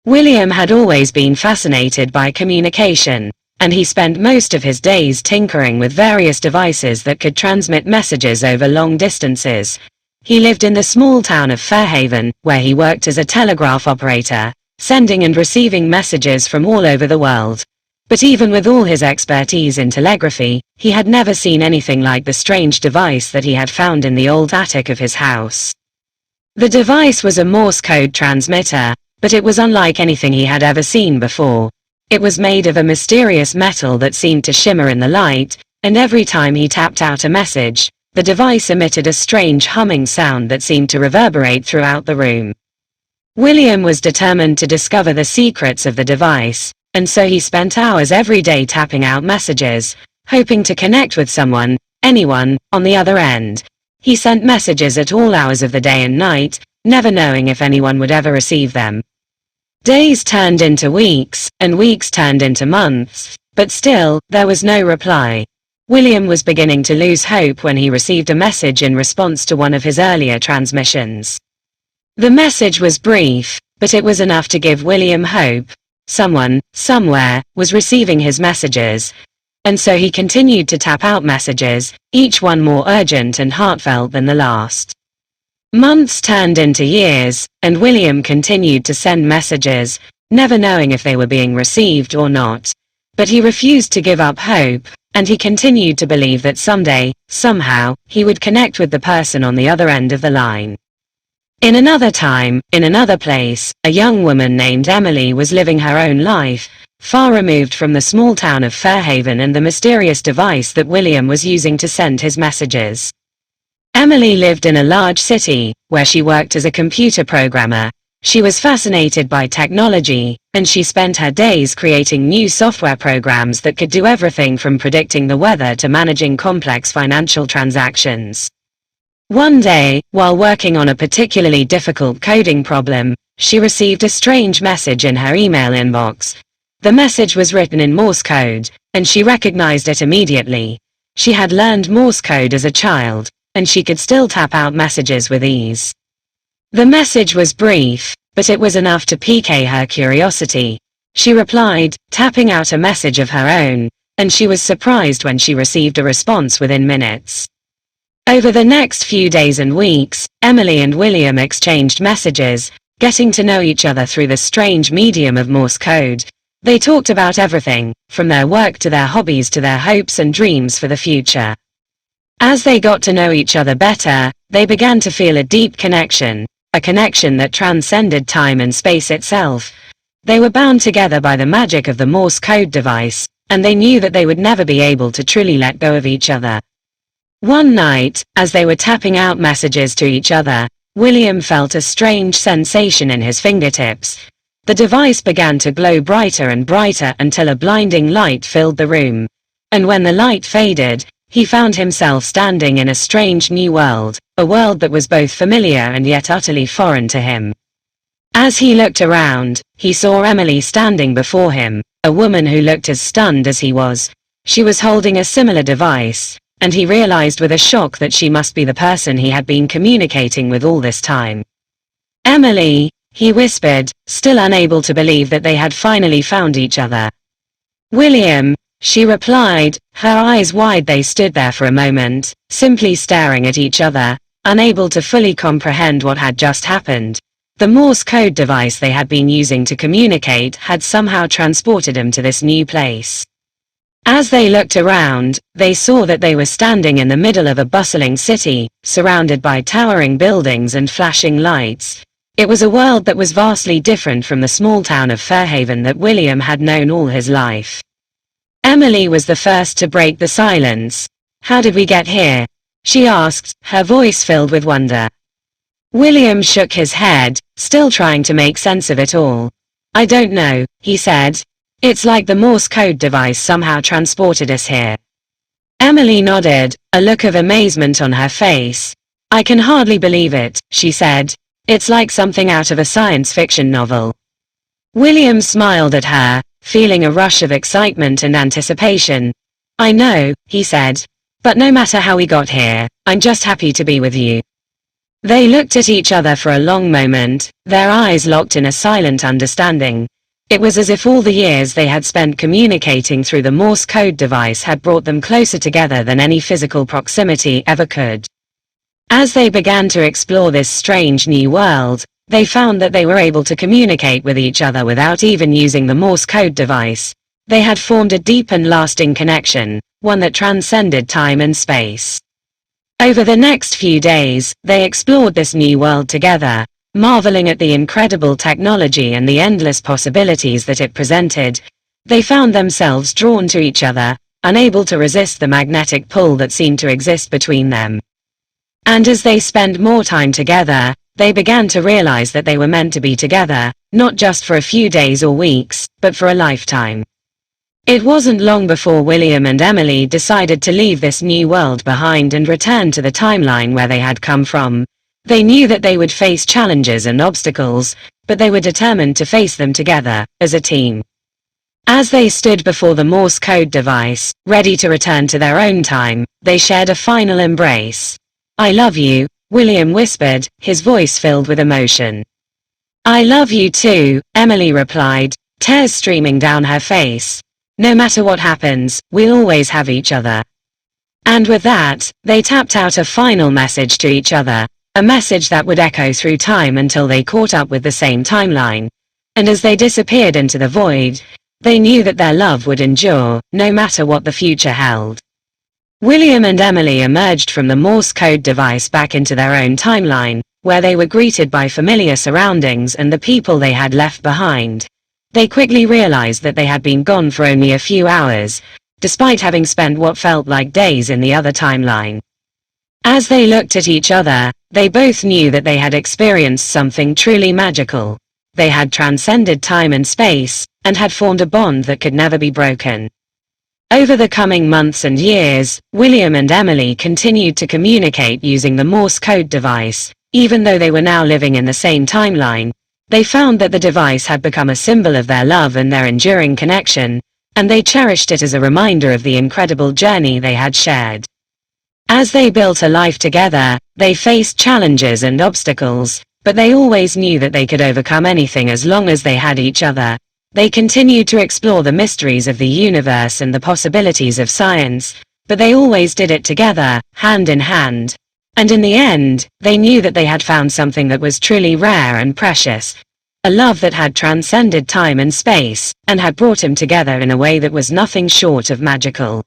William had always been fascinated by communication, and he spent most of his days tinkering with various devices that could transmit messages over long distances. He lived in the small town of Fairhaven, where he worked as a telegraph operator, sending and receiving messages from all over the world. But even with all his expertise in telegraphy, he had never seen anything like the strange device that he had found in the old attic of his house. The device was a Morse code transmitter, but it was unlike anything he had ever seen before. It was made of a mysterious metal that seemed to shimmer in the light, and every time he tapped out a message, the device emitted a strange humming sound that seemed to reverberate throughout the room. William was determined to discover the secrets of the device, and so he spent hours every day tapping out messages, hoping to connect with someone, anyone, on the other end. He sent messages at all hours of the day and night, never knowing if anyone would ever receive them. Days turned into weeks, and weeks turned into months, but still, there was no reply. William was beginning to lose hope when he received a message in response to one of his earlier transmissions. The message was brief, but it was enough to give William hope. Someone, somewhere, was receiving his messages, and so he continued to tap out messages, each one more urgent and heartfelt than the last. Months turned into years, and William continued to send messages, never knowing if they were being received or not. But he refused to give up hope, and he continued to believe that someday, somehow, he would connect with the person on the other end of the line. In another time, in another place, a young woman named Emily was living her own life, far removed from the small town of Fairhaven and the mysterious device that William was using to send his messages. Emily lived in a large city, where she worked as a computer programmer. She was fascinated by technology, and she spent her days creating new software programs that could do everything from predicting the weather to managing complex financial transactions. One day, while working on a particularly difficult coding problem, she received a strange message in her email inbox. The message was written in Morse code, and she recognized it immediately. She had learned Morse code as a child, and she could still tap out messages with ease. The message was brief, but it was enough to pique her curiosity. She replied, tapping out a message of her own, and she was surprised when she received a response within minutes. Over the next few days and weeks, Emily and William exchanged messages, getting to know each other through the strange medium of Morse code. They talked about everything, from their work to their hobbies to their hopes and dreams for the future. As they got to know each other better, they began to feel a deep connection, a connection that transcended time and space itself. They were bound together by the magic of the Morse code device, and they knew that they would never be able to truly let go of each other. One night, as they were tapping out messages to each other, William felt a strange sensation in his fingertips. The device began to glow brighter and brighter until a blinding light filled the room. And when the light faded, he found himself standing in a strange new world, a world that was both familiar and yet utterly foreign to him. As he looked around, he saw Emily standing before him, a woman who looked as stunned as he was. She was holding a similar device, and he realized with a shock that she must be the person he had been communicating with all this time. "Emily," he whispered, still unable to believe that they had finally found each other. "William," she replied, her eyes wide. They stood there for a moment, simply staring at each other, unable to fully comprehend what had just happened. The Morse code device they had been using to communicate had somehow transported them to this new place. As they looked around, they saw that they were standing in the middle of a bustling city, surrounded by towering buildings and flashing lights. It was a world that was vastly different from the small town of Fairhaven that William had known all his life. Emily was the first to break the silence. "How did we get here?" she asked, her voice filled with wonder. William shook his head, still trying to make sense of it all. "I don't know," he said. "It's like the Morse code device somehow transported us here." Emily nodded, a look of amazement on her face. "I can hardly believe it," she said. "It's like something out of a science fiction novel." William smiled at her, feeling a rush of excitement and anticipation. "I know," he said. "But no matter how we got here, I'm just happy to be with you." They looked at each other for a long moment, their eyes locked in a silent understanding. It was as if all the years they had spent communicating through the Morse code device had brought them closer together than any physical proximity ever could. As they began to explore this strange new world, they found that they were able to communicate with each other without even using the Morse code device. They had formed a deep and lasting connection, one that transcended time and space. Over the next few days, they explored this new world together, marveling at the incredible technology and the endless possibilities that it presented. They found themselves drawn to each other, unable to resist the magnetic pull that seemed to exist between them. And as they spent more time together, they began to realize that they were meant to be together, not just for a few days or weeks, but for a lifetime. It wasn't long before William and Emily decided to leave this new world behind and return to the timeline where they had come from. They knew that they would face challenges and obstacles, but they were determined to face them together, as a team. As they stood before the Morse code device, ready to return to their own time, they shared a final embrace. "I love you," William whispered, his voice filled with emotion. "I love you too," Emily replied, tears streaming down her face. "No matter what happens, we'll always have each other." And with that, they tapped out a final message to each other, a message that would echo through time until they caught up with the same timeline. And as they disappeared into the void, they knew that their love would endure, no matter what the future held. William and Emily emerged from the Morse code device back into their own timeline, where they were greeted by familiar surroundings and the people they had left behind. They quickly realized that they had been gone for only a few hours, despite having spent what felt like days in the other timeline. As they looked at each other, they both knew that they had experienced something truly magical. They had transcended time and space, and had formed a bond that could never be broken. Over the coming months and years, William and Emily continued to communicate using the Morse code device. Even though they were now living in the same timeline, they found that the device had become a symbol of their love and their enduring connection, and they cherished it as a reminder of the incredible journey they had shared. As they built a life together, they faced challenges and obstacles, but they always knew that they could overcome anything as long as they had each other. They continued to explore the mysteries of the universe and the possibilities of science, but they always did it together, hand in hand. And in the end, they knew that they had found something that was truly rare and precious, a love that had transcended time and space, and had brought them together in a way that was nothing short of magical.